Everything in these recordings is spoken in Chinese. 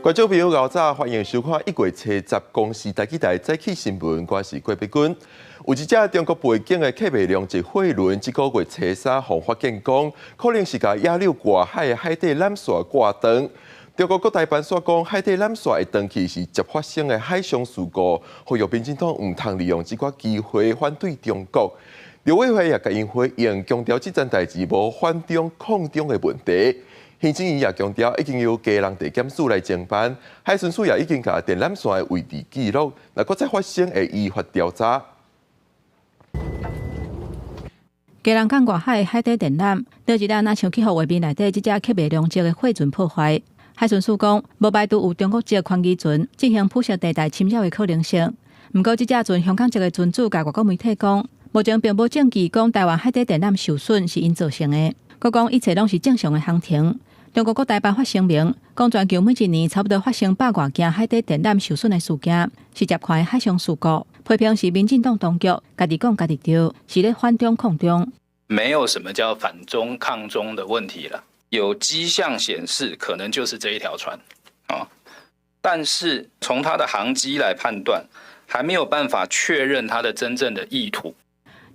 观众朋友，早早欢迎收看1月70公视台记台早起新闻，我是郭碧君。有一只中国背景的客运量一货轮，这个月73号发现讲，可能是甲亚流外海的海底缆线挂断。中国各大办说讲，海底缆线的断去是接发生的海上事故，呼吁民进党唔通利用这个机会反对中国。刘伟辉也甲因回应，强调这件代志无反中抗中的问题。行政院也强调，已经由家人地检署来侦办，海巡署也已经甲电缆线的位置记录，若搁再发生会依法调查。家人港外海海底电缆，倒一日若像气候画面内底即只客运量级的货船破坏。海巡署讲，无排除有中国籍宽基船进行铺设地带侵扰的可能性。不过，即只船香港籍的船主甲外国媒体讲，目前并无证据讲台湾海底电缆受损是因造成的。佮讲一切拢是正常的航程。中国各大办发声明，讲全球每一年差不多发生100多件海底电缆受损的事件，是接快海上事故。批评是民进党当局家己讲家己对，是咧反中抗中。没有什么叫反中抗中的问题了，有迹象显示可能就是这一条船啊，但是从它的航机来判断，还没有办法确认它的真正的意图。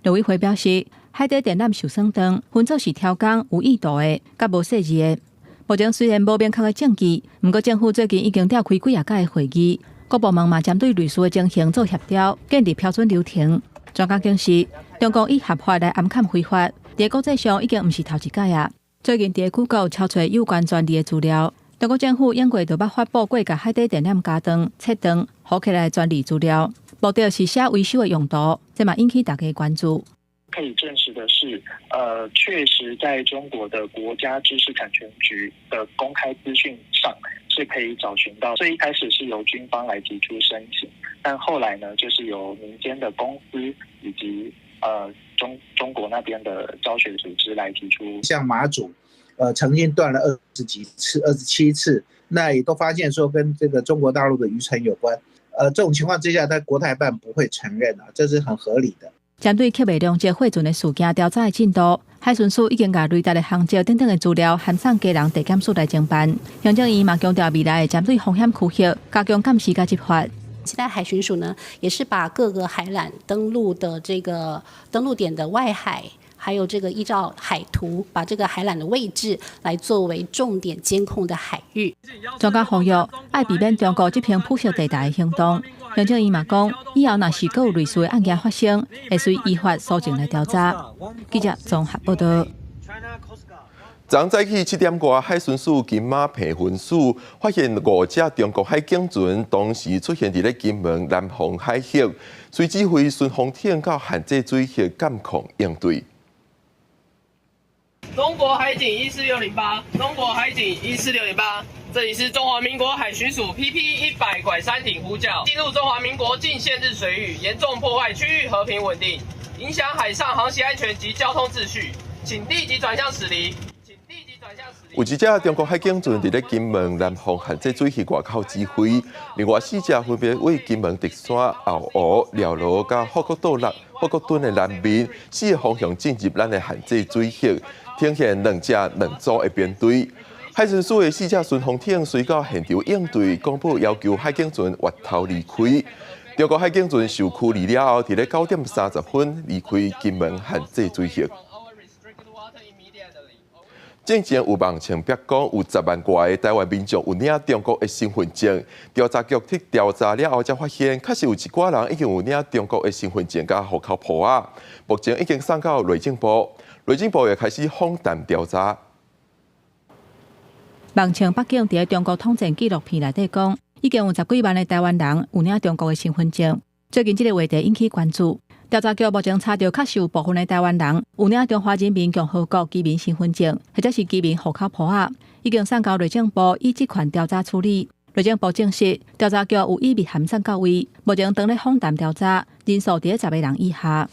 刘伟辉表示，海底电缆受损灯分作是挑工有意图的，甲无细致的。目前虽然无明确的证据，不过政府最近已经召开几啊届的会议，各部门嘛针对类似的情形做协调，建立标准流程。专家警示，中共以合法来暗砍非法，在国际上已经不是头一届啊。最近在谷歌抄出有关专利的资料，中国政府应该就捌发布过甲海底电缆加断、切断、好起来专利资料，目的是写维修的用途，这嘛引起大家关注。可以证实的是，确实在中国的国家知识产权局的公开资讯上是可以找寻到。最一开始是由军方来提出申请，但后来呢，就是由民间的公司以及中国那边的教学组织来提出。像马祖，曾经断了27次，那也都发现说跟这个中国大陆的渔船有关。这种情况之下，在国台办不会承认啊，这是很合理的。针对客运量级货船的事件调查的进度，海巡署已经把雷达的航迹等等的资料函送家人地检署来侦办。行政院嘛强调未来会针对风险区域加强监视甲执法。期待海巡署呢，也是把各个海缆登陆的这个登陆点的外海，还有这个依照海图，把这个海缆的位置来作为重点监控的海域。专家呼吁爱避免中国这片铺设地带的行动。行政院嘛讲，以后若是有类似的案件发生，会随依法搜证来调查。记者综合报道。昨早起7点多，海巡署金马坪分署发现5只中国海警船同时出现在金门南方海域，随指挥顺风艇到限制水域监控应对。中国海警14608，中国海警14608，这里是中华民国海巡署 PP-100-3艇呼叫，进入中华民国近限日水域，严重破坏区域和平稳定，影响海上航行安全及交通秩序，请立即转向驶离。有一只中国海警船伫金门南方限制水域外口指挥，另外4只分别为金门竹山、后湖、寮罗、甲福国岛福国墩的南面4个方向进入咱的限制水域，呈现2组的编队。海巡署的4只顺风艇随到现场应对，公布要求海警船越头离开。中国海警船受驱离了后，伫9点30分离开金门限制水域。之前有网传曝讲，有10万多的台湾民众有领中国的身份证。调查局去调查了后，才发现，确实有一寡人已经有领中国的身份证甲户口簿啊。目前已经送到内政部，内政部也开始访谈调查。网传北京伫中国统战纪录片内底讲，已经有10几万的台湾人有领中国的身份证。最近这个话题引起关注。调查局目前查到，确实有部分的台湾人有领中华人民共和国居民身份证，或者是居民户口簿啊，已经送到内政部以这款调查处理。内政部证实，调查局有意密函送到位，目前正在访谈调查，人数在10个人以下。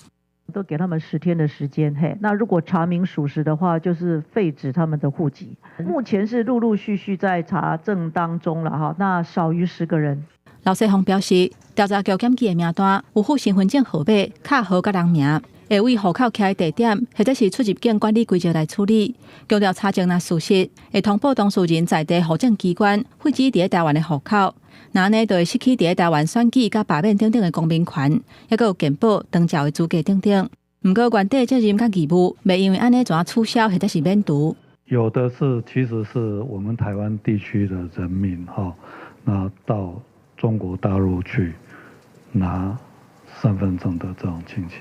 都给他们10天的时间，那如果查明属实的话，就是废止他们的户籍。目前是陆陆续续在查证当中了哈，那少于10个人。老世宏表示，调查局检举的名单有附身份证号码、卡号甲人名，会为户口徛地点或者是出入境管理规则来处理。强调查证若属实，会通报当事人在地户政机关废止伫台湾的户口。那安尼就会失去伫台湾选举甲罢免等等的公民权，还佫有健保、长照的资格等等。不过原底责任甲义务，袂因为安尼怎取消或者是免除。有的是，其实是我们台湾地区的人民那到中国大陆去拿身份证的这种情形。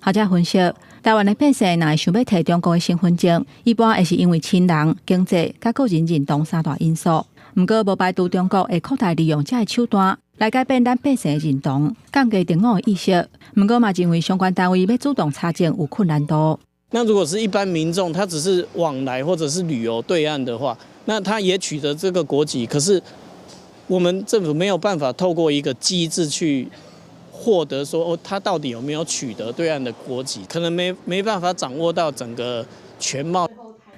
学者分析，台湾的百姓若会想要摕中国的身份证，一般会是因为亲人、经济甲个人认同三大因素。不过，无排除中国会扩大利用这个手段来改变咱百姓的认同，降低敌我的意识。不过嘛，认为相关单位要主动查证有困难度。那如果是一般民众，他只是往来或者是旅游对岸的话，那他也取得这个国籍，可是我们政府没有办法透过一个机制去获得说他到底有没有取得对岸的国籍，可能没办法掌握到整个全貌。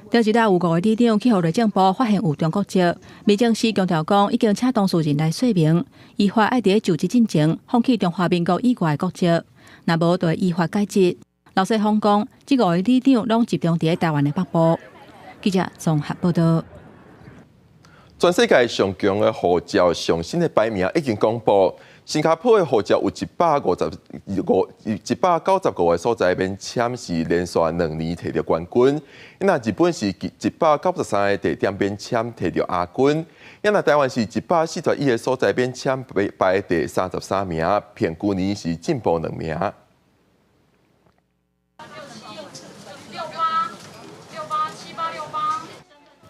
调查有5个里长去互内政部发现有中国籍，民政司强调讲已经请当事人来说明，依法爱伫就职进前放弃中华民国以外的国籍，若无就会依法解职。老师方讲，这5个里长拢集中伫台湾的北部。记者综合报道。全世界上强的护照上新的排名已经公布，新加坡的护照有190个所在免签是连续2年摕到冠军。那日本是193个地点免签摕到亚军。那台湾是141个所在免签排第33名，平去年是进步2名。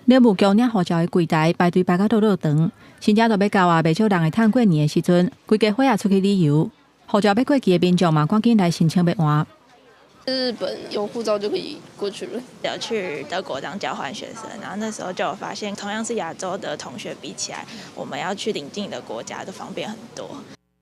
了务局领护照的柜台排队排到落长，新正都要到袂少人会趁过年的时阵，规家伙仔出去旅游。护照要过期的民众嘛，赶紧来申请要换。日本有护照就可以过去了。有去德国当交换学生，然后那时候就有发现，同样是亚洲的同学比起来，我们要去邻近的国家都方便很多。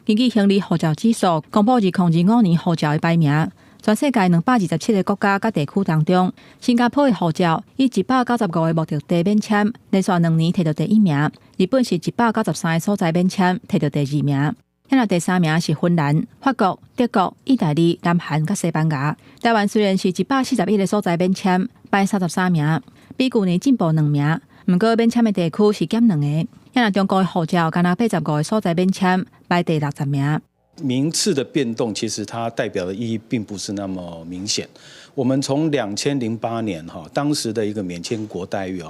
根据行李护照指数，公布2025年护照的排名。全世界227个国家甲地区当中，新加坡的护照以195个目的地免签，连续2年摕到第1名；日本是193个所在免签，摕到第2名。第3名是芬兰、法国、德国、意大利、南韩甲西班牙。台湾虽然是141个所在免签，排33名，比去年进步2名。不过免签的地区是减2个。中国的护照敢若85个所在免签，排第60名。名次的变动，其实它代表的意义并不是那么明显。我们从2008年当时的一个免签国待遇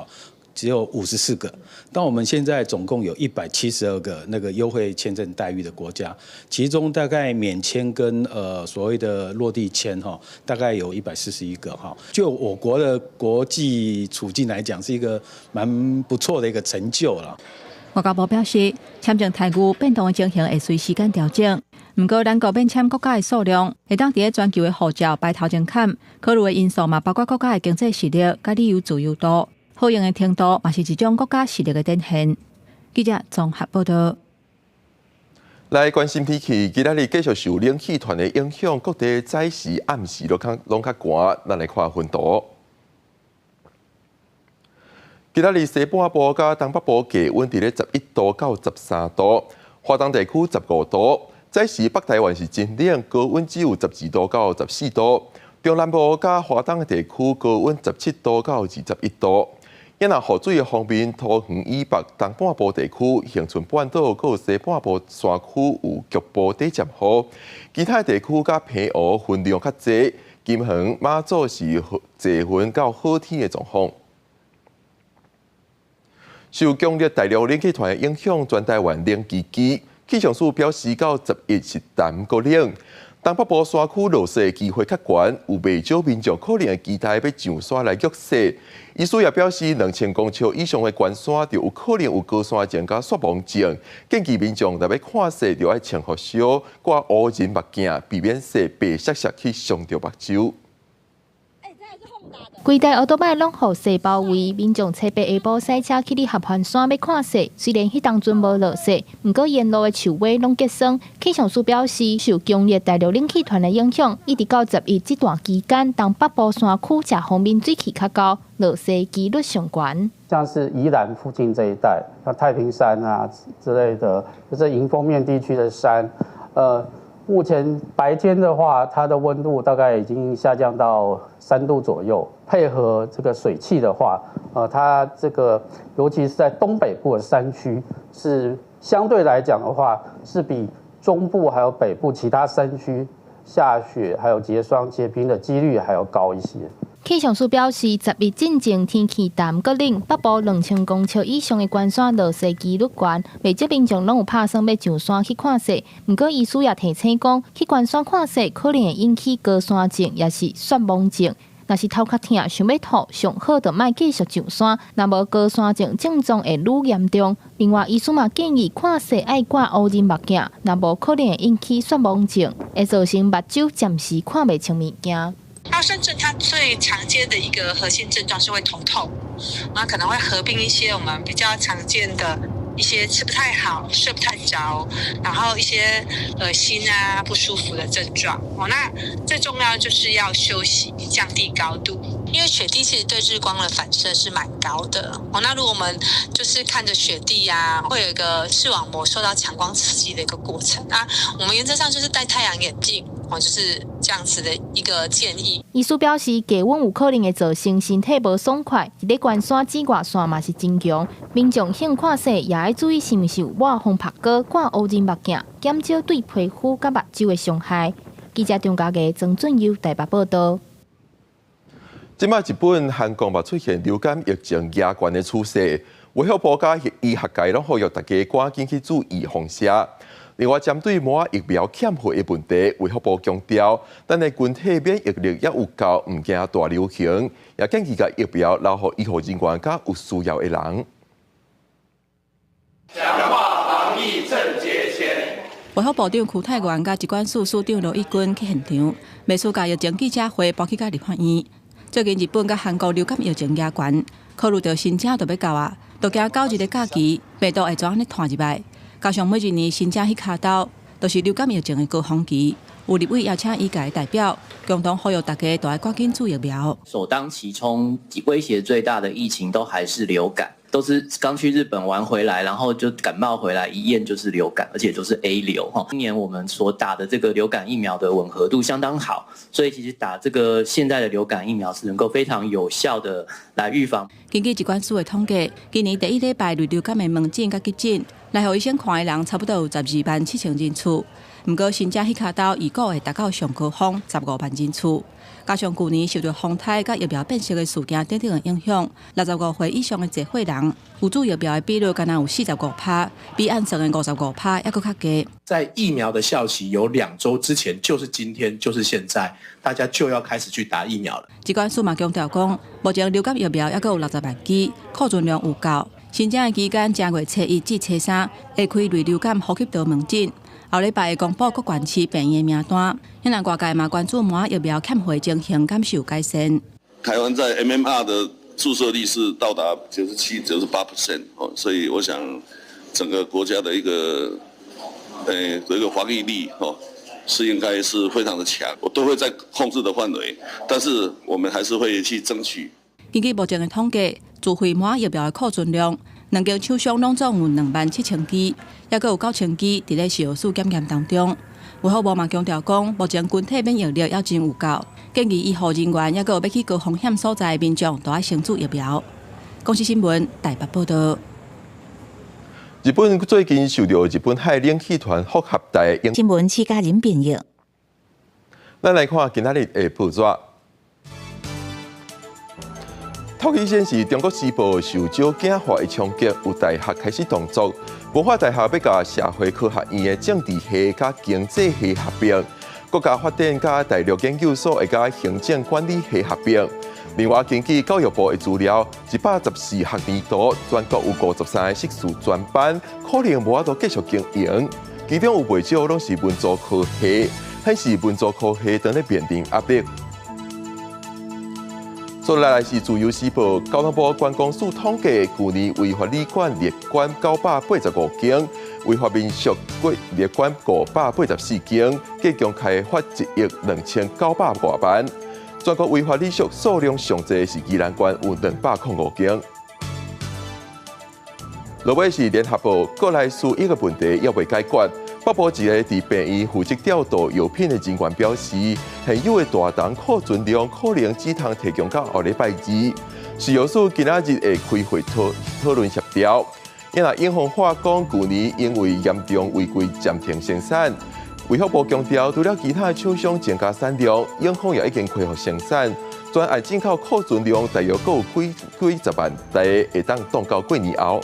只有54个，但我们现在总共有172个那个优惠签证待遇的国家，其中大概免签跟所谓的落地签大概有141个就我国的国际处境来讲，是一个蛮不错的一个成就了。外交部表示，签证待遇变动的情形会随时间调整。不过，咱国免签国家的数量会当伫全球的护照排头前坎，考虑的因素嘛包括国家的经济实力、甲旅游自由度、好用的程度，嘛是一种国家实力的展现。记者综合报道。来关心天气，今日继续受冷气团的影响，各地早时、暗时拢较寒，咱来看温度。今日西半部甲东北部气温伫咧11度到13度，华东地区15度。早时北台湾是真冷，高温只有12度到14度。中南部甲华东的地区高温17度到21度。因若雨水的方面，桃园以北东半部地区、恒春半岛、佮西半部山区有局部短暂雨，其他地区甲平湖云量较济。金门、马祖是济云到好天的状况。受强烈大陆冷气团的影响，全台湾冷期期，气象署表示到11是淡个冷。东北部山区落雪的机会较悬，有袂少民众可能会期待要上山来浴雪。医师也表示，2000公尺以上的悬山就有可能有高山症甲雪盲症，建议民众若要看雪，就要穿护袖、挂乌人目镜，避免雪白灼灼去伤到目睭。规台奥多麦拢雨雪包围，民众七八下晡赛车去哩合欢山要看雪。虽然迄当阵无落雪，不过沿路的树尾拢结霜。气象署表示，受强烈大陆冷气团的影响，一直到11这段期间，东北部山区遮方面水气较高，落雪几率上悬。像是宜兰附近这一带，像太平山啊之类的，就是迎风面地区的山，目前白天的话，它的温度大概已经下降到3度左右，配合这个水汽的话，它这个尤其是在东北部的山区，是相对来讲的话，是比中部还有北部其他山区下雪还有结霜结冰的几率还要高一些。气象署表示，10月进前天气淡搁冷，北部2000公尺以上的关山落雪几率高，未少民众拢有拍算要上山去看雪。不过，医师也提醒讲，去关山看雪可能会引起高山症，也是雪盲症。若是头壳痛、想要吐，上好就莫继续上山，若无高山症症状会愈严重。另外，医师嘛建议看雪爱挂乌仁目镜，若无可能会引起雪盲症，会造成目睭暂时看袂清物件。高山症它最常见的一个核心症状是会头痛，那可能会合并一些我们比较常见的一些吃不太好、睡不太着，然后一些恶心啊、不舒服的症状。那最重要就是要休息，降低高度，因为雪地其实对日光的反射是蛮高的。那如果我们就是看着雪地啊，会有一个视网膜受到强光刺激的一个过程。那我们原则上就是戴太阳眼镜。就是这样子的一个建议。医师表示，低温有可能会造成身体无爽快，伫咧关山紫外线嘛是真强。民众想看雪，也要注意是毋是有抹风拍膏、挂乌仁目镜，减少对皮肤甲目睭的伤害。记者张家嘅曾俊佑台北报道。即摆日本、韩国嘛出现流感疫情严悬的趋势，卫生部甲医学界拢呼吁大家赶紧去注意防射。另外，针对麻疫苗欠费的问题，卫福部强调，咱的群体免疫力也有够，唔惊大流行，也建议甲疫苗留予医护人员甲有需要的人。强化防疫正节前。卫福部长邱泰源甲疾管署署长罗义军去现场，秘书甲疫情记者会搬去甲立法院。最近日本甲韩国流感疫情严悬，考虑到新正就要到啊，都惊9日的假期，病毒会怎安尼传入来？加上每一年新正迄卡刀，都是流感疫情的高峰期。有立委邀请医界代表，共同呼吁大家都要赶紧注疫苗。首当其冲，威胁最大的疫情都还是流感，都是刚去日本玩回来，然后就感冒回来，一验就是流感，而且都是 A 流哈。今年我们所打的这个流感疫苗的吻合度相当好，所以其实打这个现在的流感疫苗是能够非常有效的来预防。根据疾管署的统计，今年第一礼拜类流感的门诊甲急诊，来互医生看的人差不多有12.7万人次。不过新正迄卡刀预估会达到上高峰15万人次。加上去年受到风台甲疫苗变色的事件等等的影响，65岁以上的集会人有注疫苗的比率敢若有45%，比按算的55%还佫较低。在疫苗的效期有2周之前，就是今天，就是现在，大家就要开始去打疫苗了。疾管署嘛强调讲，目前流感疫苗还佫有60万剂，库存量有够。新正的期间，正月初1至初3会开类流感呼吸道门诊。后礼拜会公布各县市病院的名单，现在外界嘛关注麻疫苗欠费情形敢是有改善。台湾在 MMR 的注射率是到达97%、98%哦，所以我想整个国家的一个防疫力哦是应该是非常的强，我都会在控制的范围，但是我们还是会去争取。根据目前的统计，自费麻疫苗的库存量。两间厂商拢总有27000支，也佫有9000支伫咧消数检验当中。卫福部嘛强调讲，目前群体免疫力要真有够，建议医护人员也佫有要去高风险所在的民众，都要先注疫苗。公司新闻台北报道。日本最近受到日本海冷气团复合带影响。新闻请家人朋友。咱来看今仔日的报纸。透起显示，中国时报受招警化的冲击，有大学开始动作。文化大学要甲社会科学院的政治系甲经济系合并，国家发展甲大陆研究所会甲行政管理系合并。另外，根据教育部的资料，114学年度全国有53个硕士专班，可能无法度继续经营。其中有不少拢是文组科系，显示文组科系正在面临压力。接下来是自由时报，交通部观光署统计，去年违法旅馆列馆985间，违法民宿列馆584间，计共开发1亿2900多万。全国违法旅宿数量上济是宜兰县有205间。落尾是联合报，国内11个问题也未解决，北部一个伫病院负责调度药品的人员表示，现有的大档库存量可能只通提供到下礼拜二。食药署今仔日会开会讨论协调。因为英宏化工去年因为严重违规暂停生产，卫福部强调，除了其他厂商增加产量，英宏也已经恢复生产。专案进口库存量大约有几十万台，会当冻到过年后。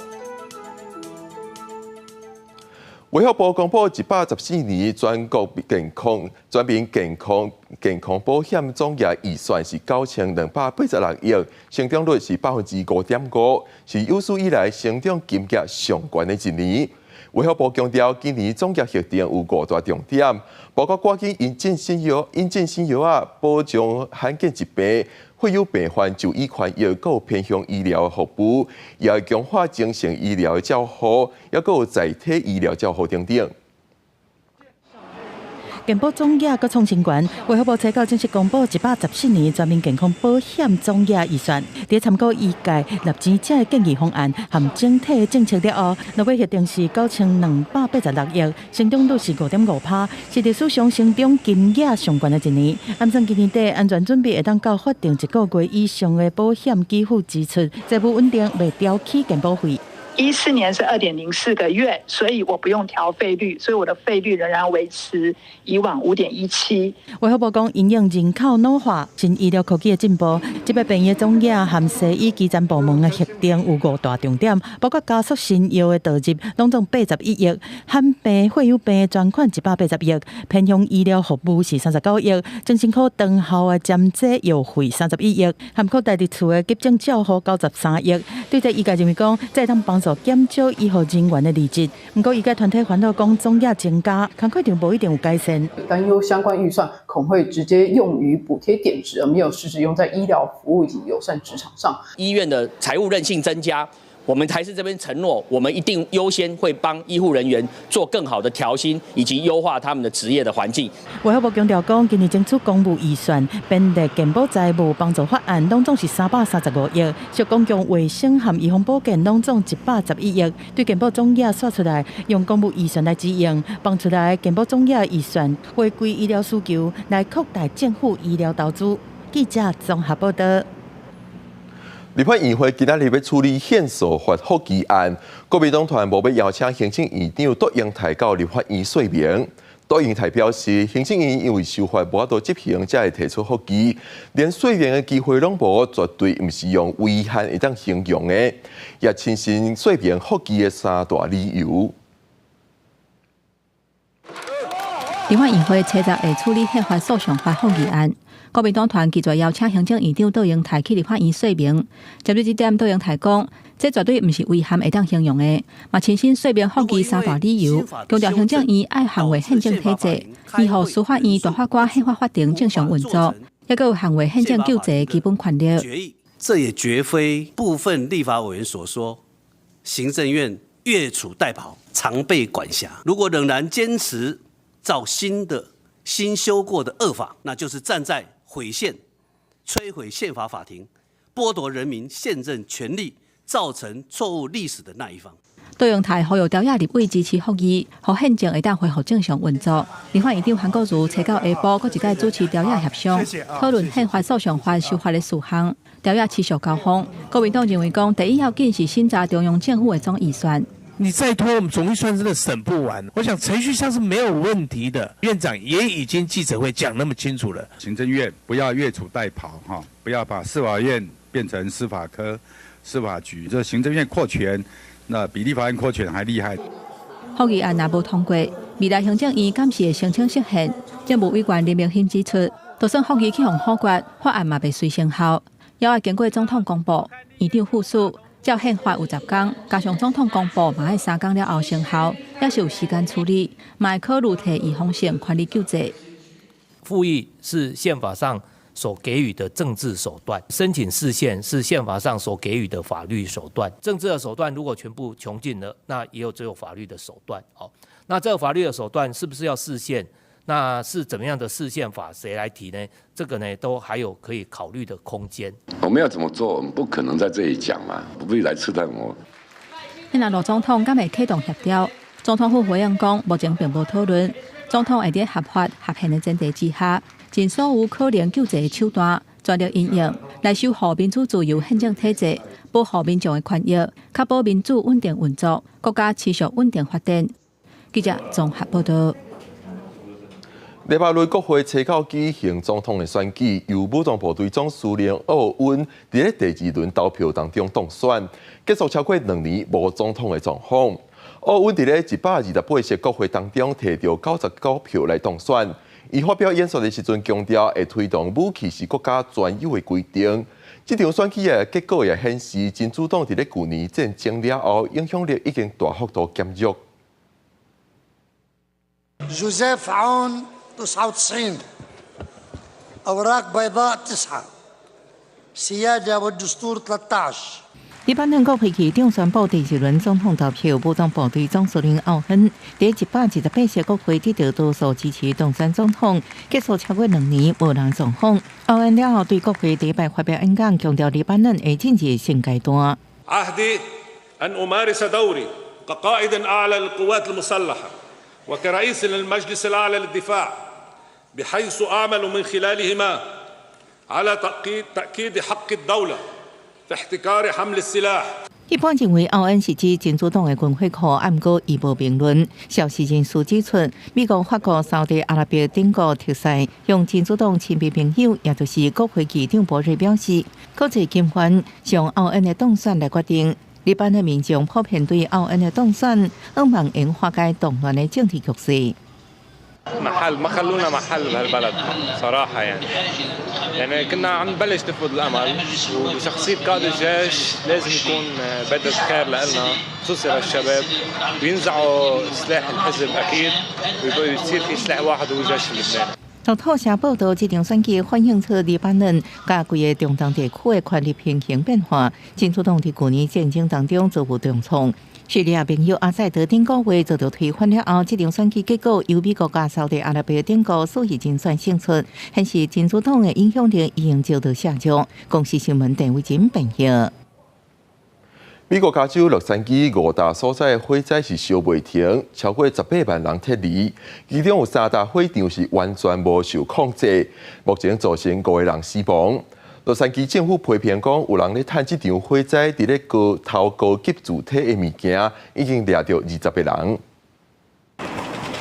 卫福部公布114年全国全民健康保险总额预算是9286亿，成长率是5.5%，是有史以来成长金额上悬的一年。卫福部强调，今年总额核定有5大重点，包括赶紧引进新药啊，保障罕见疾病、会有病患就医权益，还有偏向医疗服务，也会强化精神医疗的照护，也有在体医疗照护等等。健保总额阁创新悬，卫福部采购正式公布114年全民健康保险总额预算，伫参考医界纳钱者的建议方案和整体政策了后，落尾核定是9286亿，成长率是5.5%，是历史上成长金额上悬的一年。按算今年底安全准备会当到法定1个月以上的保险给付支出，财务稳定，未调起健保费。14年是2.04个月，所以我不用调费率，所以我的费率仍然维持以往5.17。卫福部讲，因应人口老化、新医疗科技的进步，这笔病院总额和西医基层部门的核定有5大重点，包括加速新药的导入，拢总81亿；罕病、血友病的专款180亿；偏向医疗服务是39亿；精神科长效的针剂药费31亿；含扩大伫厝的急诊照护93亿。对这医界认为讲，这当帮助减少医护人员的离职，不过医界团体反映讲总额增加，工课量无一定有改善。担忧相关预算恐会直接用于补贴点值，而没有实质用在医疗服务以及友善职场上。医院的财务韧性增加。我们台视这边承诺，我们一定优先会帮医护人员做更好的调薪，以及优化他们的职业的环境。卫福部强调讲，今年争取公务预算、编列健保财务帮助法案，拢总是335亿；小公共卫生和预防保健拢总111亿。对健保总额算出来，用公务预算来支应，帮出来健保总额预算回归医疗需求，来扩大政府医疗投资。记者综合报道。立法院会今仔日要处理宪诉法复议案，国民党团无要邀请行政院长杜英台到立法院说明。杜英台表示，行政院因为修法无法度执行，才会提出复议，连说明的机会拢无，绝对唔是用违宪会当形容的。也亲身说明复议的3大理由。立法院会车站会处理宪法诉讼法复议案。国民党团拒绝邀请行政院长杜英台去立法院说明。针对这点，杜英台讲，这绝对不是违宪会当形容的，嘛亲身说明复议3大理由，强调行政院爱捍卫宪政体制，维护司法院、大法官、宪法法庭正常运作，也有捍卫宪政救济基本权利。这也绝非部分立法委员所说，行政院越俎代庖、常被管辖。如果仍然坚持照新修过的恶法，那就是站在毁宪、摧毁宪法法庭、剥夺人民宪政权利、造成错误历史的那一方。杜英台呼吁朝野立委支持复议，让宪政会当恢复正常运作。立法院长韩国瑜初到下晡，搁一届主持朝野协商，讨论宪法诉讼法修法的事项。朝野持续交锋，国民党认为讲，第一要紧是审查中央政府的总预算。你再拖，我们总预算真的审不完。我想程序上是没有问题的，院长也已经记者会讲那么清楚了。行政院不要越俎代庖哈，不要把司法院变成司法科、司法局，这行政院扩权，那比立法院扩权还厉害。复议案若无通过，未来行政院敢是会申请释宪。政务委员林明欣指出，就算复议去互否决，法案嘛袂随生效，也要经过总统公布、院长复述。照宪法有10天，加上总统公布嘛，要3天了后生效，也是有时间处理，嘛会考虑提预防性权利救济。复议是宪法上所给予的政治手段，申请释宪是宪法上所给予的法律手段。政治的手段如果全部穷尽了，那也有只有法律的手段。那这个法律的手段是不是要释宪？那是怎么样的释宪法？谁来提呢？这个呢，都还有可以考虑的空间。我们要怎么做？我们不可能在这里讲嘛，不必来刺探我。那罗总统敢会启动协调？总统府回应讲，目前并无讨论，总统会在合法合宪的前提之下，尽所有可能救济的手段，全力应用来守护民主自由宪政体制，保护民众的权益，确保民主稳定运作，国家持续稳定发展。记者综合报道。礼拜日国会初考举行总统的选举，由武装部队总司令奥温伫第2轮投票当中当选，结束超过2年无总统的状况。奥温伫128席国会当中摕到99票来当选。伊发表演说的时阵强调，会推动武器是国家专有的规定。这场选举的结果也显示，真主党伫去年战争了后，影响力已经大幅度减弱。جوزيف عون 99 أوراق بيضاء 9 سيادة والدستور 13。黎巴嫩国会议长宣布第2轮总统投票，武装部队总司令奥恩在128席国会得到多数支持当选总统，结束超过2年无人状况。奥恩了后对国会礼拜发表演讲，强调黎巴嫩的政治新阶段。عهدي أن أمارس دوري كقائد أعلى للقوات المسلحة وكرئيس للمجلس الأعلى للدفاع بحيث أعمل من خلالهما على تأكيد حق الدولة في احتكار حمل السلاح。一般认为奥恩是指真主党的军火库，暗过伊无评论。消息人士指出，美国、法国、沙特阿拉伯等国特使向真主党亲密朋友，也就是国会议长博瑞表示，国际金权向奥恩的当选来决定。黎巴嫩民众普遍对奥恩的当选，希望能化解动乱的政治局势。محل ما خلونا محل بهالبلد صراحة يعني كنا عم نبلش نفقد الأمل وبشخصية قائد الجيش لازم يكون بدء خير لنا خصوصي للشباب وينزعوا سلاح الحزب أكيد ويصير في سلاح واحد هو الجيش اللبناني。路透社报道，这场选举反映出黎巴嫩甲规个中东地区的权力平衡变化。真主党伫去年战争当中遭遇重创。叙利亚朋友阿塞德顶个月遭到推翻了后，这场选举结果由美国甲沙特阿拉伯等国数日精算胜出，显示真主党的影响力已经遭到下降。公司新闻陈伟金报道。美国加州洛杉矶5大所在火灾是烧袂停，超过18万人撤离，其中有3大火场是完全无受控制，目前造成5个人死亡。洛杉矶政府批评讲，有人咧趁这场火灾伫咧高级主体的物件，已经掠到20个人。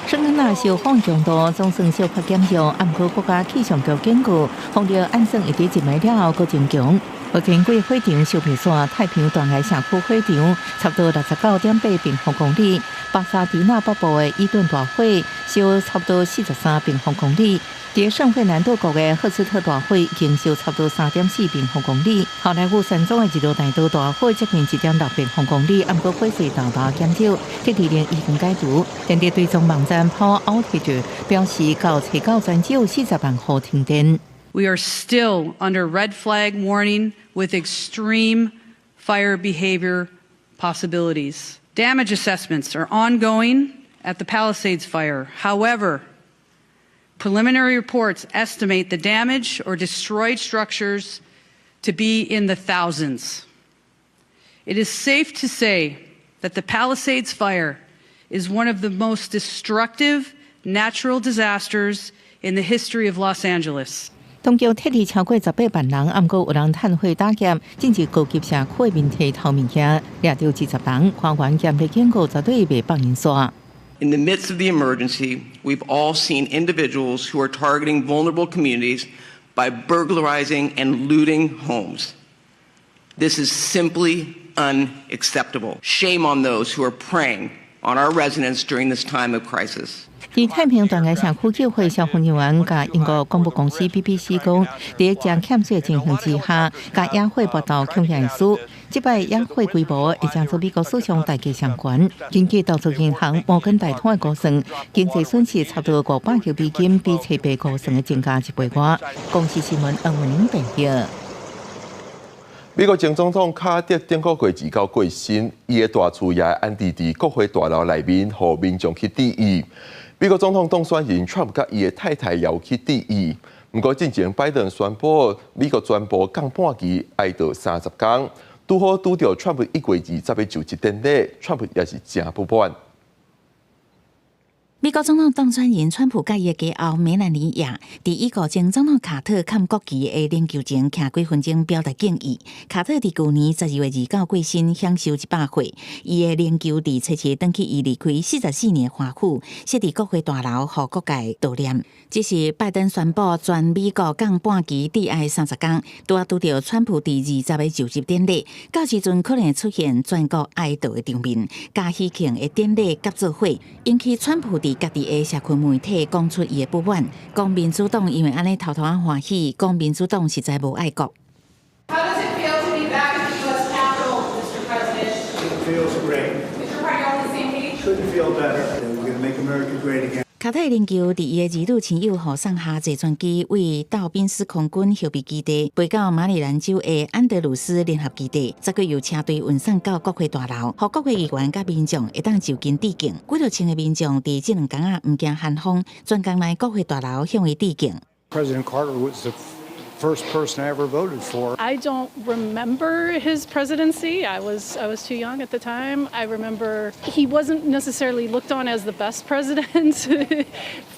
圣安娜烧风强度总算小可减弱，暗过国家气象局警告，风力暗算一直1暝了后搁增强。目前几个火场烧袂煞，太平洋断崖社区火场差不多69.8平方公里，巴萨迪纳北部的伊顿大火烧差不多43平方公里。在圣费南多国的赫斯特大火经烧差不多3.4平方公里，好莱坞山庄的一座大道大火接近1.6平方公里，暗过火势大大减少，各地连已经解除。电力对总网站 Power Outage 表示，到初九全只有40万户停电。We are still under red flag warning with extreme fire behavior possibilities. Damage assessments are ongoing at the Palisades fire. However, preliminary reports estimate the damage or destroyed structures to be in the thousands. It is safe to say that the Palisades fire is one of the most destructive natural disasters in the history of Los Angeles. 东京撤离超过18万人，暗过有人趁火打劫，甚至高级社区的面体偷物件，掠到20人，官员严厉警告绝对袂放人煞。In the midst of the emergency, we've all seen individuals who are targeting vulnerable communities by burglarizing and looting homes. This is simply unacceptable. Shame on those who are preying on our residents during this time of crisis. 在太平洋断崖社区救火消防人员甲英国广播公司 BBC 讲，在正欠水情形之下，甲野火搏斗恐吓意思。这摆野火规模已经做美国史上大计上悬。根据投资银行摩根大通的估算，经济损失差不多500亿美金，比七倍估算的增加1倍外。公司新闻恩文报道。美国前总统卡特顶个月自告过身，伊的大厝也安置伫国会大楼内面，互民众去致意。美国总统当选人 Trump 甲伊的太太也有去致意。不过，之前拜登宣布美国宣布降半旗哀悼30天，拄好拄到 Trump1月20日就职典礼 ，Trump 也是真不满。美国总统当选人川普甲伊的家后梅兰妮亚，伫伊国前总统卡特坎国旗的灵柩前徛几分钟表达敬意。卡特伫去年12月29过身，享受100岁。伊的灵柩伫初七登去伊离开44年的华府，设伫国会大楼，予各界悼念。这是拜登宣布全美国降半旗致哀30天，拄到川普第20个就职典礼，到时阵可能会出现全国哀悼的场面，加喜庆的典礼甲做伙，引起川普家己的社群媒体讲出伊的不满，讲民主党因为安尼偷偷欢喜，讲民主党实在无爱国。How does it feel to be back at the U.S. Capitol, Mr. President? It feels great. Mr. Party, on the same page? Couldn't feel better. We're going to make America great again. 卡特的灵柩伫伊的儿女亲友互送下坐专机，为到宾斯空军后备基地飞到马里兰州的安德鲁斯联合基地，再由车队运送到国会大楼，予国会议员甲民众会当就近致敬。几多千个民众伫这2天啊，唔惊寒风，专工来国会大楼向伊致敬。President Carter was the first person I ever voted for. I don't remember his presidency. I was too young at the time. I remember he wasn't necessarily looked on as the best president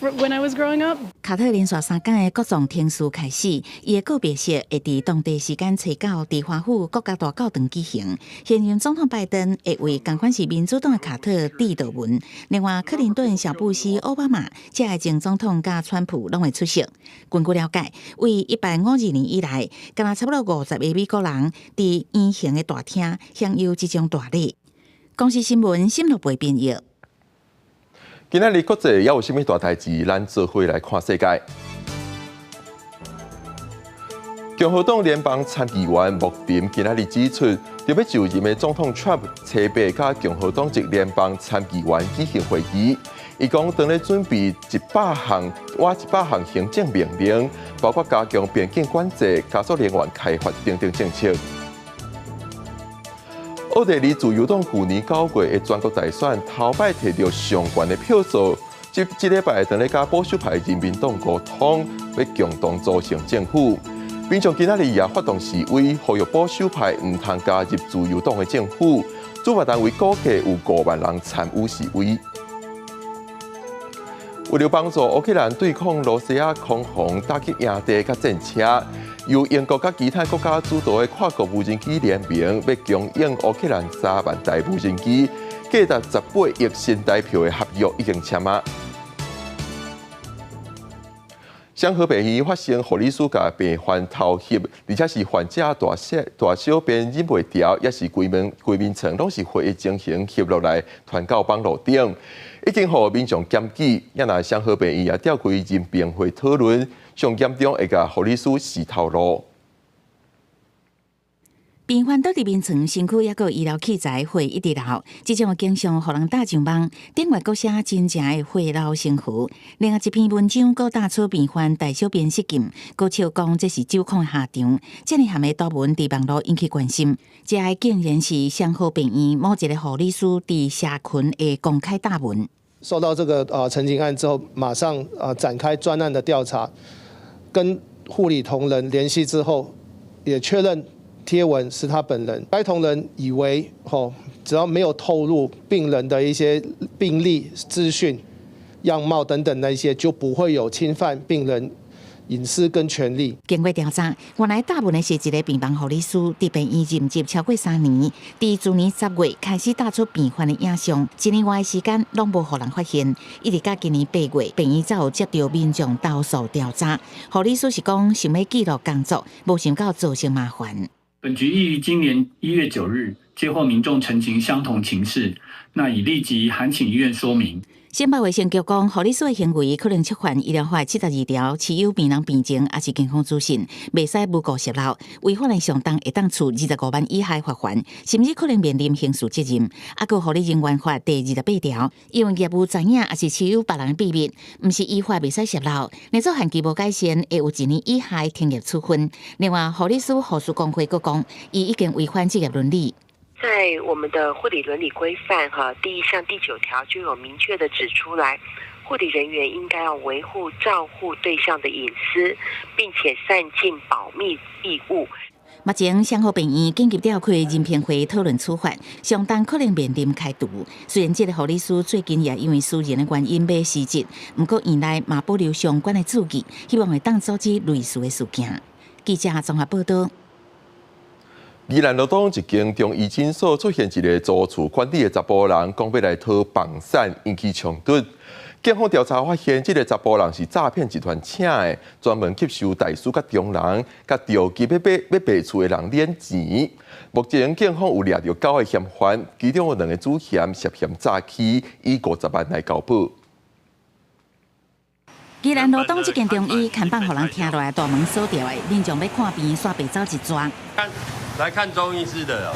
when I was growing up. 卡特连续3天的国葬天数开始，伊的告别式会伫当地时间初9伫华府国家大教堂举行。现任总统拜登会为同款是民主党的卡特致悼文，另外克林顿、小布希、奥巴马这个前总统甲川普拢会出席。根据了解，为152年以来，敢若差不多50个美国人伫圆形的大厅享有这种大礼。公视新闻新乐培编译。今仔日国际也有甚物大代志？咱做伙来看世界。共和党联邦参议员穆迪今仔日指出，要就任的总统 Trump 初8甲共和党籍联邦参议员举行会议。伊讲，当咧准备100项行政命令，包括加强边境管制、加速能源开发等等政策。奥地利自由党去年9月的全国大选头摆摕到上悬的票数，这礼拜当咧甲保守派人民党沟通，要共同组成政府。民众今仔日也发动示威，呼吁保守派唔通加入自由党的政府。主办单位估计有5万人参与示威。为了帮助乌克兰对抗罗西亚空防打击营地甲战车，由英国甲其他国家主导的跨国无人机联盟，要供应乌克兰3万台无人机，价值18亿新台币的合约已经签啊。双河病院发生护理师甲病患偷袭，而且是患者大小便忍袂调，也是规面床拢是血液情形翕落来，传到网络顶。已经互民众检举，也拿双河病院也召开人病会讨论，上严重会甲护理师死头路。病患倒伫眠床，身躯也有医疗器材血一直流，这种经常互人打上网。顶外阁写真正的血流成河。另外一篇文章阁打出病患大小便失禁，阁笑讲这是酒控下场。这样含的图文伫网络引起关心。这竟然是双河病院某一个护理师伫社群的公开大文。收到这个陈情案之后，马上展开专案的调查，跟护理同仁联系之后，也确认贴文是他本人。该同仁以为只要没有透露病人的一些病历资讯、样貌等等那些，就不会有侵犯病人隐私跟权利。经过调查，原来大部分是一个病房护理师，伫病院任职超过3年，伫去年10月开始打出病患的影像，1年外的时间拢无互人发现，一直到今年8月，病院才有接到民众投诉调查。护理师是讲想要记录工作，无想到造成麻烦。本局亦于今年1月9日接获民众陈情相同情事，那已立即函请医院说明。先把卫生局讲，护理师的行为可能触犯医疗法72条，持有病人病情也是健康资讯，袂使诬告泄露，违法的上当会当处25万以下罚款，甚至可能面临刑事责任。还有护理人员法第28条，因为业务知影也是持有别人的秘密，不是依法袂使泄露，若做限期无改善，会有1年以下的停业处分。另外，护理师护士工会佫讲，伊已经违反职业伦理。在我们的护理伦理规范第1项第9条就有明确的指出来，护理人员应该要维护照护对象的隐私，并且善尽保密义务。目前双河病院紧急召开人评会讨论处罚，相当可能面临开除。虽然这个护理师最近也因为私人的原因被辞职，不过院内嘛保留相关的注记，希望会当阻止类似的事件。记者综合报道。宜兰罗东一间中医诊所出现一个租厝管理的查甫人，讲要来讨房产，引起冲突。警方调查发现，这个查甫人是诈骗集团请的，专门吸收大师甲中人，甲调集要卖厝的人敛钱。目前警方有掠到9个嫌犯，其中有2个主嫌涉嫌诈欺，以50万来交保。宜兰罗东这间中医看板，互人听落来大门锁掉的，民众要看病煞被走一抓。来看中医师的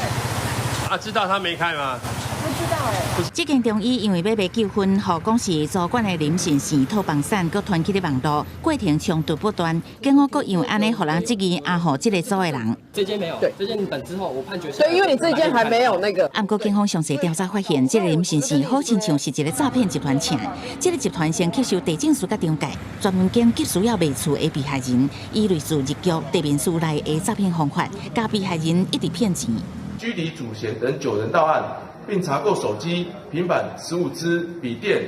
啊，知道他没开吗？不知道哎。这间中医因为要卖纠纷，和公司主管的林信生讨房产，佮传起的网络，过程冲突不断。警方佮因为安尼，互人质疑阿虎这个组的人。这间没有，对，这间你等之后我判决。对，因为你这间还没有那个。按过警方详细调查发现，这个林信生好亲像是一个诈骗集团请的。这个集团先吸收地政署甲中介，专门经急需要卖厝的被害人，以类似日剧、地面书内的诈骗方法，甲被害人一直骗钱。拘离主嫌等9人到案，并查扣手机、平板15支、笔电、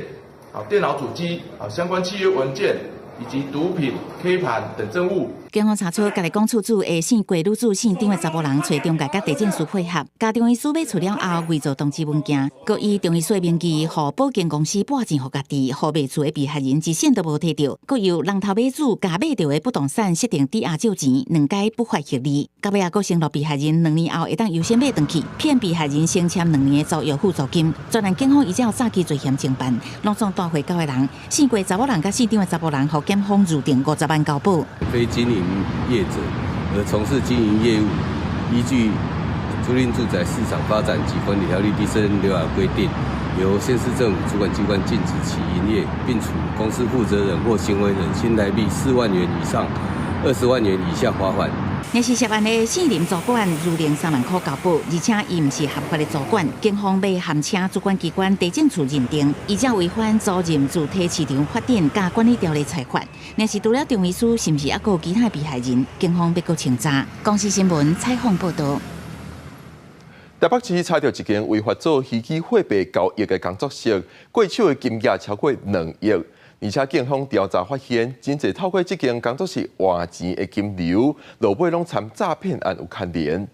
电脑主机、相关契约文件以及毒品、K 盘等证物。警方查出，家己公厝主下姓郭女子姓张的查甫人，找中介甲地政署配合，家中医师买厝了后，伪造通知文件，佮以中医师的名义，互保险公司拨钱互家己，互卖厝的被害人一仙都无摕到，佮由人头买主甲买到的不动产设定抵押借钱，2家不法协议，到尾也佮承诺被害人2年后会当优先买回去，骗被害人先签2年的租约附租金。专案警方依照诈欺罪嫌侦办，拢总带回9个人，姓郭查某人甲姓张的查甫人，互检方入定50万交保。非经营业者而从事经营业务，依据租赁住宅市场发展及管理条例第46条规定，由县市政府主管机关禁止其营业，并处公司负责人或行为人新台币4万元以上20万元以下罚款。也是涉案的姓林主管入定3万块交保，而且伊毋是合法的主管，警方要函请主管机关地政处认定，依照违反租赁主体市场发展甲管理条例裁罚。若是除了中医师，是毋是还有其他被害人？警方要搁清查。公视新闻采访报道。台北市查到一间违法做虚拟货币交易的工作室，过手的金额超过2亿。而且警方调查发现，真侪透过这间工作室换钱的金流，落尾拢参诈骗案有牵连。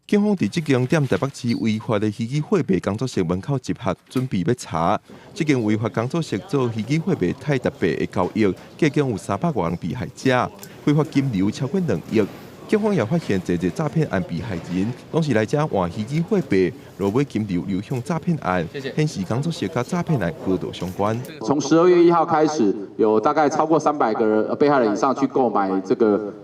警方伫这间踮台北市违法的虚拟货币工作室门口集合，准备要查。这间违法工作室做虚拟货币泰达币的交易，计共有300多人被害者，非法金流超过2亿。警方也发现侪诈骗案被害人，拢是来这换虚拟货币，落尾金流流向诈骗案，显示工作室甲诈骗案高度相关。从12月1号开始，有大概超过300个被害人以上去购买这个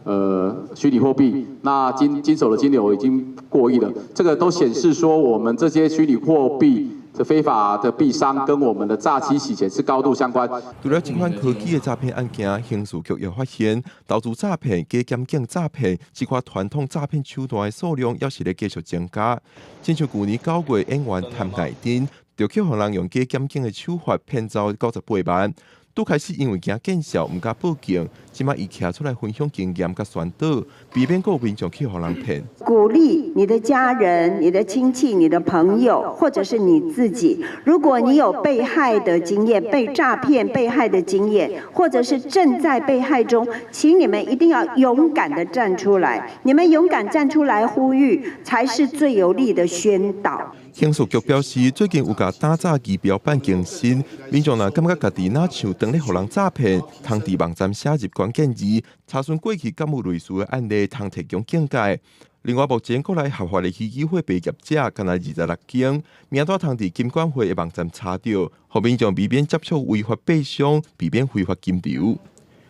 虚拟货币，那经手的金流已经过亿了。这个都显示说，我们这些虚拟货币这非法的币商跟我们的诈欺洗钱是高度相关。除了这款科技的诈骗案件，刑事局也发现投资诈骗、假检警诈骗这款传统诈骗手段的数量也是在继续增加。亲像去年9月，演员谭艾珍就去互人用假检警的手法骗走98万。拄开始因为惊见效，唔敢报警，即马伊徛出来分享经验甲宣导，避免个民众去互人骗。鼓励你的家人、你的亲戚、你的朋友，或者是你自己，如果你有被害的经验、被诈骗被害的经验，或者是正在被害中，请你们一定要勇敢的站出来。你们勇敢站出来呼吁，才是最有力的宣导。刑事局表示，最近有甲打诈机标版更新，民众若感觉家己若像当咧互人诈骗，通伫网站写入关键字，查询过去敢有类似的案例，通提供警戒。另外，目前国内合法的虚拟货币业者敢若26间，名单通伫金管会的网站查到，互民众避免接触违法币商，避免非法金流。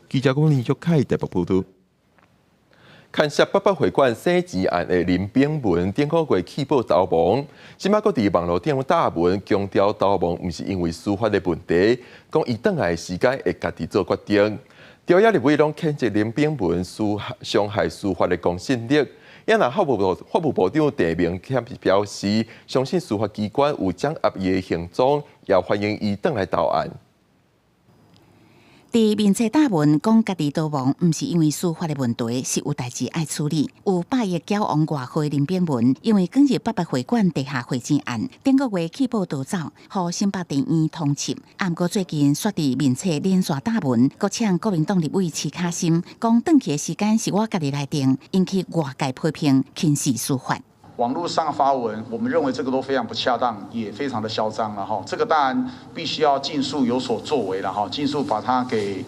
记者讲林卓凯台北报道。牵涉800会馆洗钱案的林炳文，顶个月起报逃亡，即马佫伫网络顶打文，强调逃亡毋是因为司法的问题，讲伊倒来时间会家己做决定。调查立委拢谴责林炳文伤害司法的公信力。也若法务部长陈明谦表示，相信司法机关有掌握伊的行踪，也欢迎伊倒来投案。伫面册答文讲家己逃亡，毋是因为司法的问题，是有代志爱处理。有8亿矫枉外会林炳文，因为卷入800会馆地下会钱案，顶个月起步逃走，互新北地院通缉。毋过最近刷伫面册连续答文，国呛国民党立委齐卡心，讲转去的时间是我家己来定，引起外界批评，轻视司法。网络上发文，我们认为这个都非常不恰当，也非常的嚣张了哈。这个当然必须要尽速有所作为了哈，尽速把它给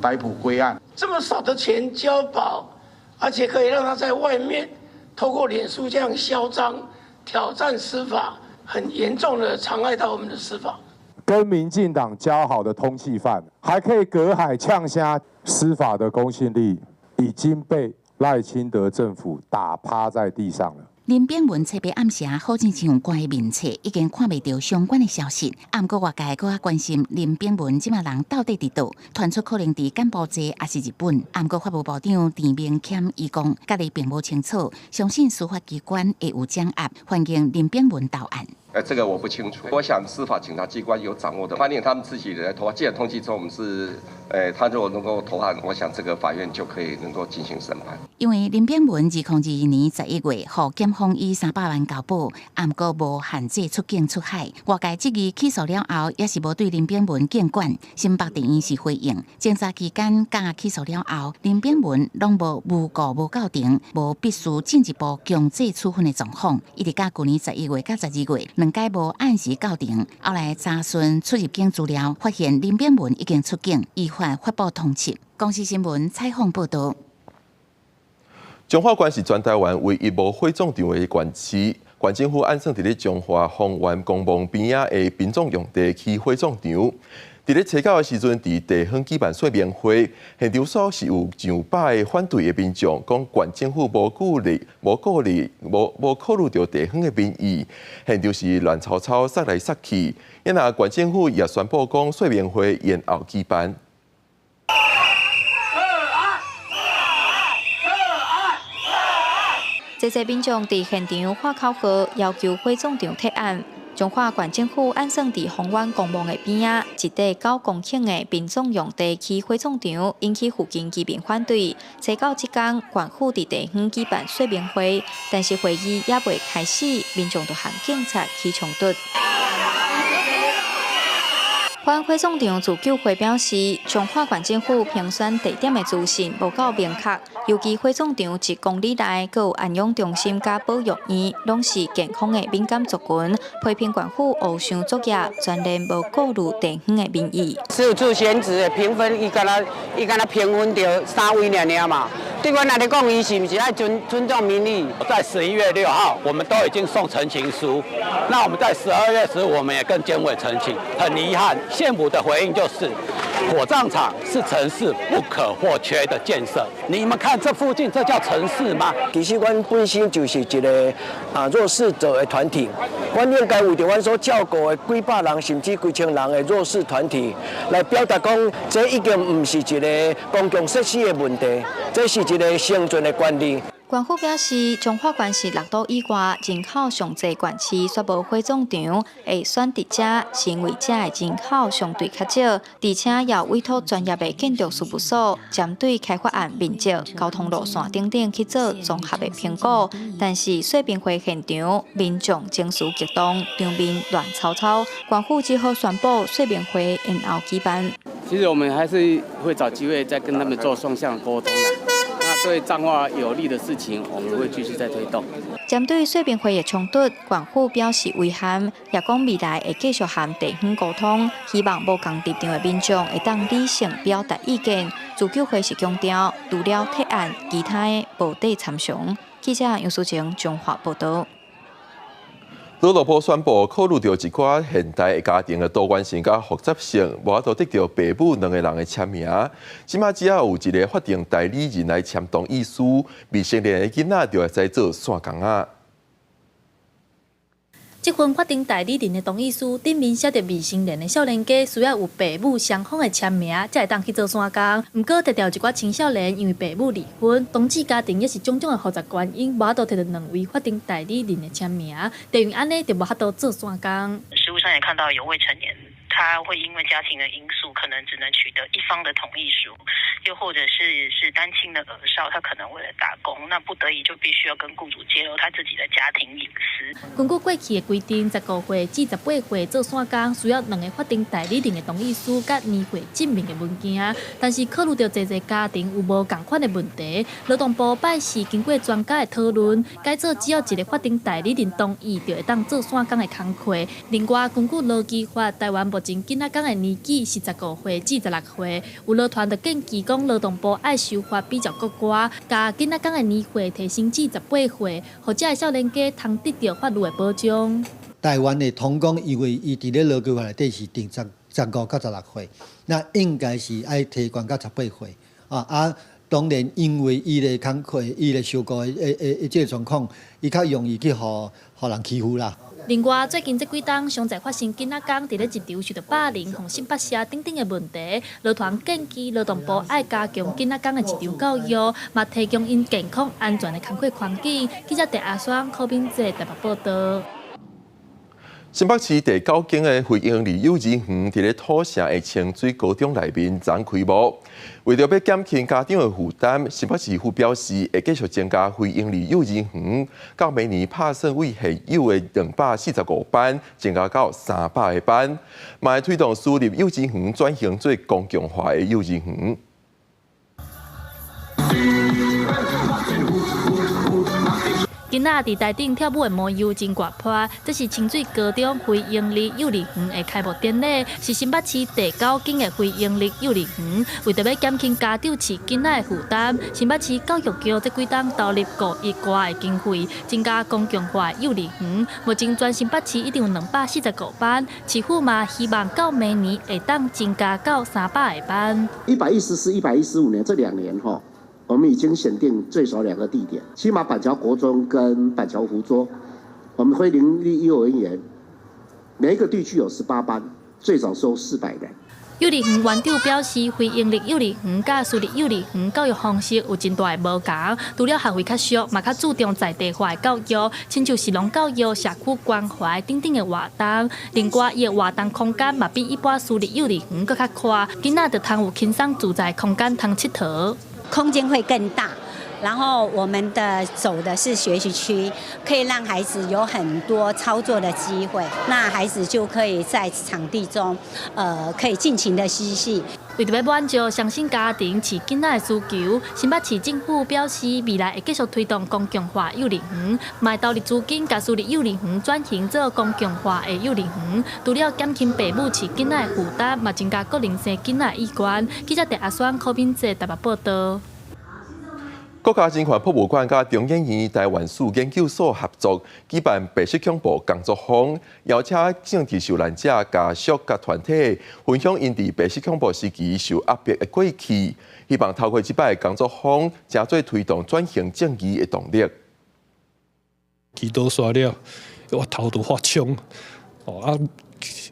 逮捕归案。这么少的钱交保，而且可以让他在外面透过脸书这样嚣张挑战司法，很严重的妨碍到我们的司法。跟民进党交好的通缉犯，还可以隔海呛虾，司法的公信力已经被赖清德政府打趴在地上了。林炳文册被暗写，好像是用关于面册，已经看袂到相关的消息。毋过外界更加关心林炳文即马人到底伫倒，传出可能伫柬埔寨还是日本。毋过法务部长陈明谦伊讲，家己并无清楚，相信司法机关会有掌握，欢迎林炳文到案。这个我不清楚。我想司法警察机关有掌握的，欢迎他们自己来投案。既然通缉之后，我们是，他如果能够投案，我想这个法院就可以能够进行审判。因为林炳文2022年11月，互检方以300万交保，毋过无限制出境出海。外界质疑起诉了后，也是无对林炳文监管。新北地院是回应，侦查期间甲起诉了后，林炳文拢无故无到庭，无必须进一步强制处分的状况，一直到去年11月甲12月。2届无按时到庭，后来查询出入境资料，发现林炳文已经出境，依法发布通缉。公视新闻采访报道。彰化县是全台湾唯一无火葬场的县市，县政府按算伫咧彰化丰原公墓边仔的殡葬用地起火葬场。伫咧初九的时阵，伫地方举办说明会，现场所是有上百个反对的民众，讲县政府无考虑到地方的民意，现场是乱吵吵、杀来杀去。因那县政府也宣布讲说明会延后举办。这些民众伫现场画口号，要求火葬场撤案。彰化县政府按算伫丰原公墓的边仔，一块9公顷的殡葬用地起火葬场，引起附近居民反对。初九即天，县府伫地方举办说明会，但是会议也未开始，民众就和警察起冲突。关火葬场自救会表示，彰化县政府评选地点的资讯无够明确，尤其火葬场1公里内，阁有安养中心甲保育院，拢是健康的敏感族群，批评县府黑箱作业，全然无顾虑地方的民意。四处选址的评分，伊敢若评分到3位尔嘛？对阮来讲，伊是不是爱尊重民意？在11月6号，我们都已经送陈情书。那我们在12月15，我们也跟监委澄清。很遗憾，县府的回应就是，火葬场是城市不可或缺的建设。你们看这附近，这叫城市吗？其实阮本身就是一个弱势者的团体，阮应该为着阮所照顾的几百人甚至几千人的弱势团体，来表达讲，这已经不是一个公共设施的问题，这是一个生存的权利。县府表示，彰化县是6都以外人口上侪县市，确无火葬场会选伫遮，是因为遮的人口相对较少，而且要委托专业的建筑事务所针对开发案面积、交通路线等等去做综合的评估。但是说明会现场民众情绪激动，场面乱吵吵，县府只好宣布说明会延后举办。其实我们还是会找机会再跟他们做双向沟通的。对彰化有利的事情，我们会继续再推动。针对说明会的冲突，县府表示遗憾，也讲未来会继续和地方沟通，希望无共立场的民众会当理性表达意见。自救会是强调，除了撤案，其他的无得参详。记者杨淑晴彰化报道。罗罗波宣布，考虑到一寡现代家庭的多元性甲复杂性，无法度得到爸母2个人的签名。即马只要有一个法定代理人来签同意书，未成年的囡仔就会使做线工仔。这份法定代理人的同意书顶面写着未成年的少年家需要有爸母双方的签名，才会当去做线工。不过，摕到一寡青少年因为爸母离婚，同志家庭也是种种的复杂原因，无法度摕到2位法定代理人的签名，等于安尼就无法度做线工。实务上也看到有未成年，他他会因为家庭的因素，可能只能取得一方的同意书，又或者是单亲的儿少，他可能为了打工，那不得已就必须要跟雇主揭露他自己的家庭隐私。根据过去的规定，15岁至18岁做线工需要2个法定代理人的同意书甲年岁证明的文件，但是考虑到侪家庭有无同款的问题，劳动部摆是经过专家的讨论，改做只要1个法定代理人同意，就会当做线工的工课。另外，根据劳基法，台湾目前囡仔工的年纪是15岁至16岁，有劳团就建议讲，劳动部爱修法比较高寡，甲囡仔工的年岁提升至18岁，或者少年家通得到法律的保障。台湾的童工，因为伊伫咧劳基法内底是定15到16岁，那应该是爱提悬到18岁啊。当然，因为伊的工课、伊的受雇的这个状况，伊较容易去互人欺负啦。另外，最近这几档常在发生囡仔工伫咧一场受到霸凌、互性剥削等等的问题，劳团建议劳动部爱加强囡仔工的一场教育，嘛提供因健康安全的工作环境。记者陈阿双、柯秉哲台北报道。新北市第9间的惠英里幼儿园伫咧土城的清水高中内面昨开幕。为着要减轻家长的负担，新北市府表示会继续增加惠英里幼儿园，到明年拍算为下幼的245班增加到300个班，嘛会推动私立幼儿园转型做公共化的幼儿园。囡仔伫台顶跳舞的模样真活泼，这是清水高中惠英里幼儿园的开幕典礼，是新北市第9间的惠英里幼儿园。为着要减轻家长饲囡仔的负担，新北市教育局这几档投入5亿外的经费，增加公共化幼儿园。目前全新北市已经有245班，市府嘛希望到明年会当增加到300个班。114、115年这2年我们已经选定最少2个地点，起码板桥国中跟板桥湖州，我们惠英里幼儿园，每一个地区有18班，最少收400人。幼儿园园长表示，惠英里幼儿园甲私立幼儿园教育方式有真大的无同，除了学费较俗，嘛较注重在地化的教育，亲像是农教育、社区关怀等等的活动。另外，伊的活动空间嘛比一般私立幼儿园搁较宽，囡仔就通有轻松自在空间通佚佗。空间会更大，然后我们走的是学习区，可以让孩子有很多操作的机会，那孩子就可以在场地中，可以尽情的嬉戏。为着要满足相信家庭饲囡仔的需求，新北市政府表示，未来会继续推动公共化幼儿园，卖投入资金，甲私立幼儿园转型做公共化的幼儿园。除了减轻父母饲囡仔的负担，嘛增加个人生囡仔的意愿。记者陈阿双、柯秉哲台北报道。国家人权博物馆甲中研院台湾史研究所合作举办白色恐怖工作坊，邀请政治受难者家属甲团体分享因伫白色恐怖时期受压迫的过去，希望透过这摆工作坊，正做推动转型正义的动力。祈祷煞了，我头都发冲，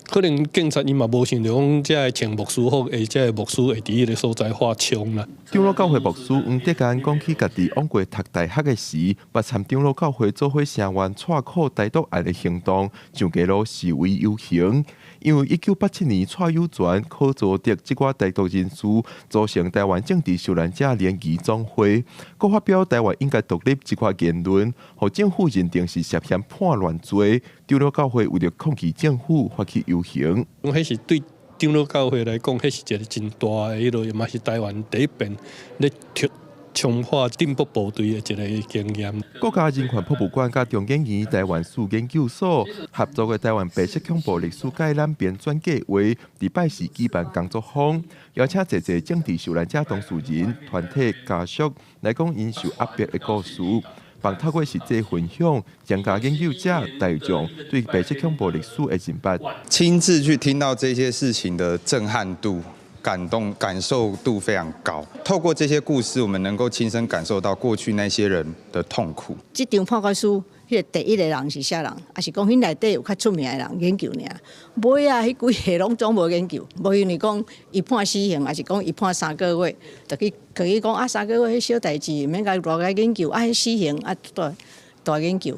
可能警察伊嘛无想到讲，这个请牧师或或者牧师会伫迄个所在发枪啦。长老教会牧师黄德干讲起家己往过读大学的时，捌参长老教会做伙声援蔡口台独案的行动，上街路示威游行。因为1987年蔡友全考做得这寡台独人士组成台湾政治受难者联谊总会，佮发表台湾应该独立这寡言论，互政府认定是涉嫌叛乱罪。长老教会为了抗拒政府发起游行，迄是对长老教会来讲，迄是一个真大的迄落，嘛是台湾第一遍咧强化进步部队的一个经验。国家人权博物馆甲中研院台湾史研究所合作的台湾白色恐怖历史概览编撰计划，伫拜四举办工作坊，邀请侪侪政治受难者当事人、团体家属来讲因受压迫的故事。并透过实际分享，增加研究者大众对白色恐怖历史的认识。亲自去听到这些事情的震撼度、感受度非常高。透过这些故事，我们能够亲身感受到过去那些人的痛苦。这场破案书，迄个第一个人是啥人？还是讲迄内底有较出名的人研究尔？袂啊，迄几个拢总无研究，无因为讲伊判死刑，还是讲伊判3个月，就可以讲啊3个月迄小代志，免甲大家研究啊，迄死刑啊大研究，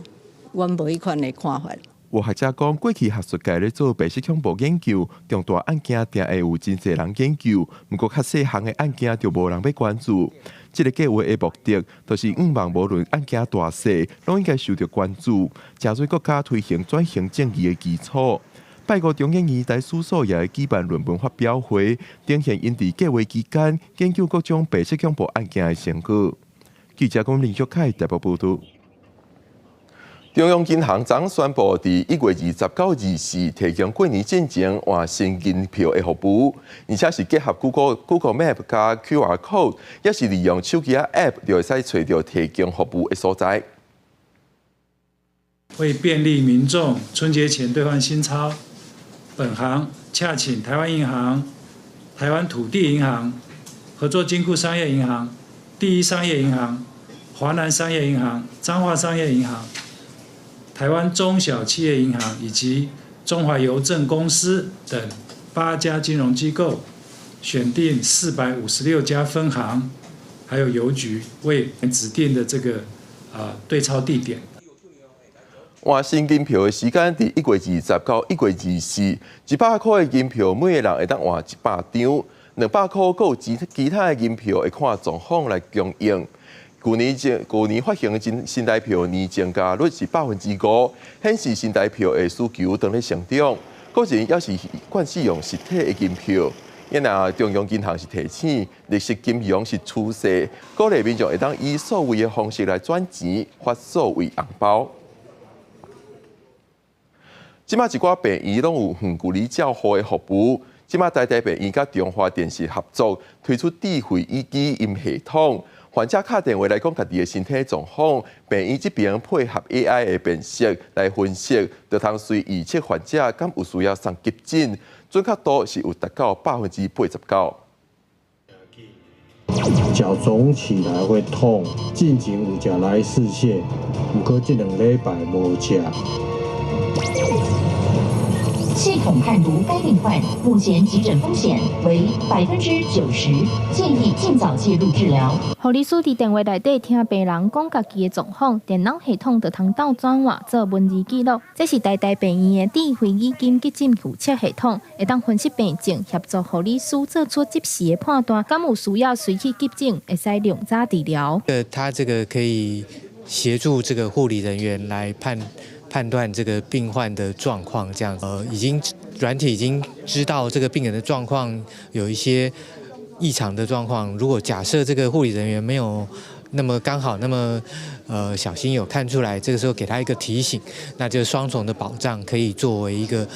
阮无迄款的看法。有学者讲，过去学术界咧做白色恐怖研究，重大案件定会有真侪人研究，不过较细项的案件就无人要关注。这个计划的目的，就是希望无论案件大小，拢应该受到关注，成为国家推行转型正义的基础。拜五中央医大史所也举办论文发表会，展现因伫计划期间研究各种白色恐怖案件的成果。记者讲林旭凯台北报道。中央银行昨宣布，伫1月29、24提供过年进前换新银票的服务，而且是结合 Google Map 加 QR Code， 也是利用手机 App 就会使找到提供服务的所在。为便利民众春节前兑换新钞，本行洽请台湾银行、台湾土地银行、合作金库商业银行、第一商业银行、华南商业银行、彰化商业银行、台湾中小企业银行以及中华邮政公司等8家金融机构，选定456家分行，还有邮局为指定的这个对钞地点。换新银票的时间伫1月20到1月24，100块的银票每个人会当换100张，200块还有其他的银票会看状况来供应。去年发行的新台票年增加率是5%，显示新台票的需求正在成长。个人也是惯使用实体的银票，因为中央银行是提醒，绿色金融是趋势，鼓励民众会当以数位的方式来转钱，发数位红包。即马一寡病院拢有远距离照护的服务。即马台大病院甲中华电信合作推出智慧医音系统。患者打电话来讲家己的身体状况，病院这边配合 AI 的辨识来分析，就通随预测患者敢有需要送急诊，准确度是有达到89%。脚肿起来会痛，进前有食来试泻，不过这2礼拜无食。系统判读该病患目前急诊风险为90%，建议尽早介入治疗。护理师伫电话内底听病人讲家己的状况，电脑系统就通倒转换做文字记录。这是台大病院的智慧医金急诊预测系统，会当分析病症，协助护理师做出及时的判断，敢有需要随去急诊，会使量早治疗。它这个可以协助这个护理人员来判断这个病患的状况，这样软体已经知道这个病人的状况有一些异常的状况。如果假设这个护理人员没有那么刚好那么小心有看出来，这个时候给他一个提醒，那就双重的保障可以作为一个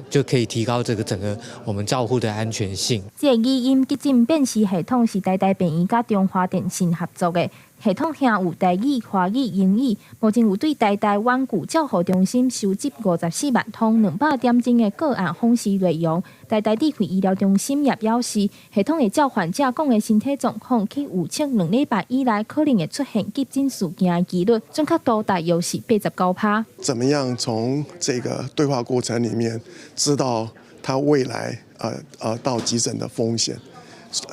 就可以提高这个整个我们照护的安全性。这个语音急诊辨识系统是台大病院甲中华电信合作的。系统下有台语、华语、英语，目前有对台大湾区照护中心收集54万通200点钟的个案访视内容。台大智慧医疗中心也表示，系统会照患者讲的身体状况去预测2礼拜以来可能会出现急诊事件的几率，准确度大约是89%。怎么样从这个对话过程里面知道他未来到急诊的风险？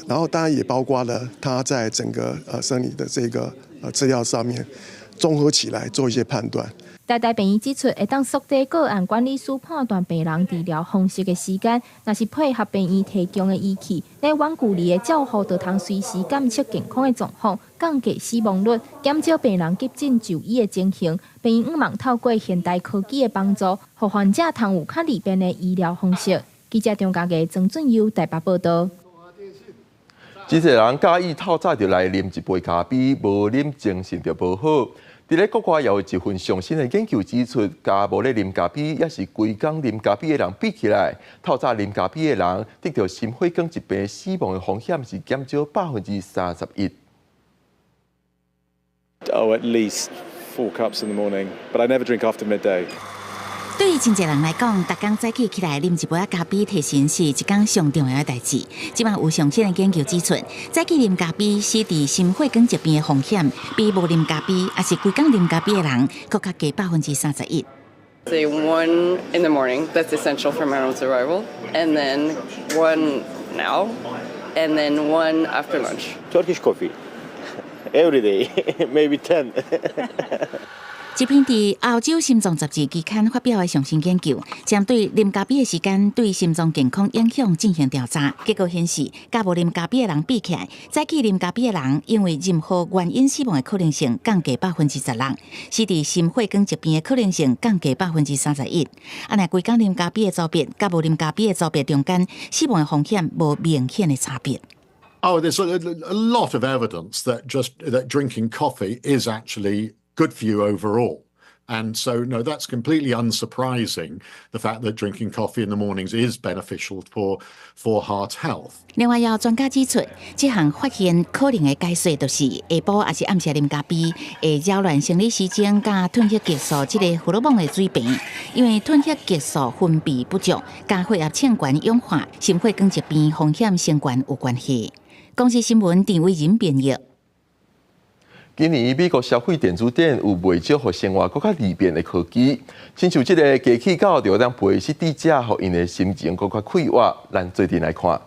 然后当然也包括了他在整个生理的这个资料上面综合起来做一些判断。台大病院指出，会当缩短个案管理师判断病人治疗方式的时间，若是配合病院提供的仪器，在远距离的照护就通随时监测健康的状况，降低死亡率，减少病人急诊就医的情形。病院望透过现代科技的帮助，让患者通有较利便的医疗方式。记者中嘉嘅曾俊佑台北报道。真侪人介意透早就来啉一杯咖啡，无啉精神就无好。伫咧国外也有一份上新的研究指出，加无咧啉咖啡，也是规工啉咖啡的人比起来，透早啉咖啡的人得到心血管疾病死亡的风险是减少31%。Oh, at least 4 cups in the morning, but I never drink after midday. 对于真侪人来讲，逐工早起起来啉一杯咖啡提神是一件上重要的代志。即摆有上新的研究指出，早起啉咖啡使得心血管疾病的风险，比无啉咖啡还是规工啉咖啡的人，佫较低31%。Say 1 in the morning, that's essential for my own survival, and then 1 now, and then 1 after lunch. Turkish coffee, every day, maybe 10. 这篇伫澳洲心脏杂志期刊发表的上新研究，针对啉咖啡的时间对心脏健康影响进行调查。结果显示，甲无啉咖啡的人比起来，早起啉咖啡的人因为任何原因死亡的可能性降低16%，使得心血管疾病的可能性降低31%。若规工啉咖啡的组别，甲无啉咖啡的组别中间死亡的风险无明显的差别。Oh, there's a lot of evidence that drinking coffee is actually good for you overall. And so, no, that's completely unsurprising, the fact that drinking coffee in the mornings is beneficial for heart health. 另外，有专家指出，这项发现可能的解说就是下晡还是暗时啉咖啡，会扰乱生理时钟甲褪黑激素这个荷尔蒙的水平，因为褪黑激素分泌不足，甲血压欠管氧化、心血管疾病风险升高有关系。公司新闻陈伟仁编译。今年美国消费电子店有卖少互生活更较利便的科技，亲像这个机器狗就当陪失智者，互因的心情更较快活。咱做阵来看。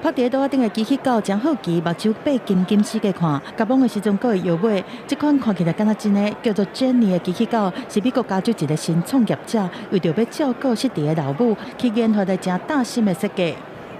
趴伫桌仔顶的机器狗真好奇，目睭闭金金死个看，甲懵的时阵佫会摇尾。这款看起来敢若真的叫做 Jenny 的机器狗，是美国加州一个新创业者，为着要照顾失智的老母，去研发一正大心的设计。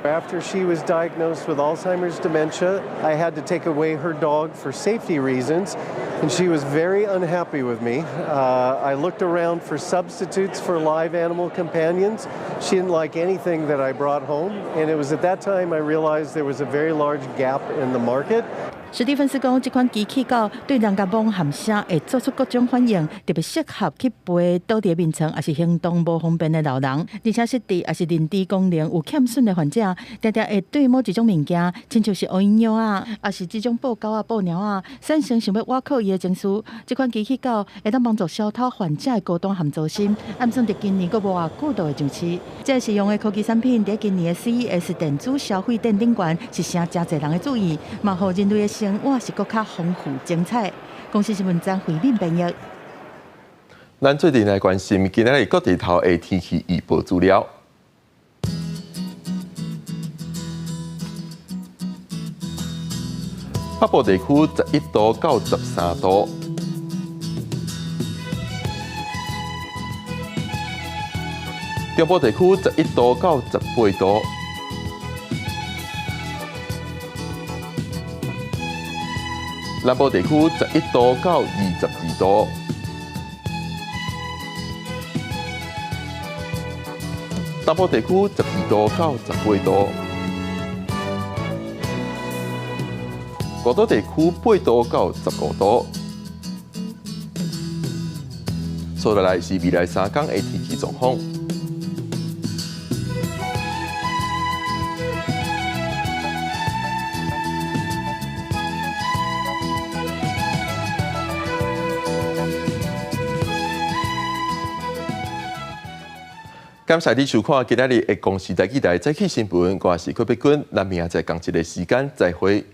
After she was diagnosed with Alzheimer's dementia, I had to take away her dog for safety reasons, and she was very unhappy with me. I looked around for substitutes for live animal companions. She didn't like anything that I brought home, and it was at that time I realized there was a very large gap in the market. 史蒂芬斯讲，这款机器狗对人甲懵喊声会做出各种反应，特别适合去陪倒伫眠床，也是行动无方便的老人，而且失智也是认知功能有欠损的患者，常常会对某一种物件，亲像是乌蝇鸟啊，也是这种布狗啊、布猫啊，产生想要挖靠伊的情绪。这款机器狗会当帮助消透患者的孤单和糟心，暗算伫今年佫无偌久度的上市。这使用的科技产品，伫今年的 CES 电子消费电顶悬是成真侪人的注意，嘛，互人类的生活是更较丰富精彩。公司新闻张慧敏编译。咱最近来关心今日各地头的天气预报资料。北部地区11度到13度，中部地区11度到18度。南部地区11度到22度，东部地区12度到18度，高岛地区8度到15度。接下来是未来3天的天气状况。感谢你收看今日的《公视台记台早起新闻》，我是柯碧君，咱明仔载同一个时间再会。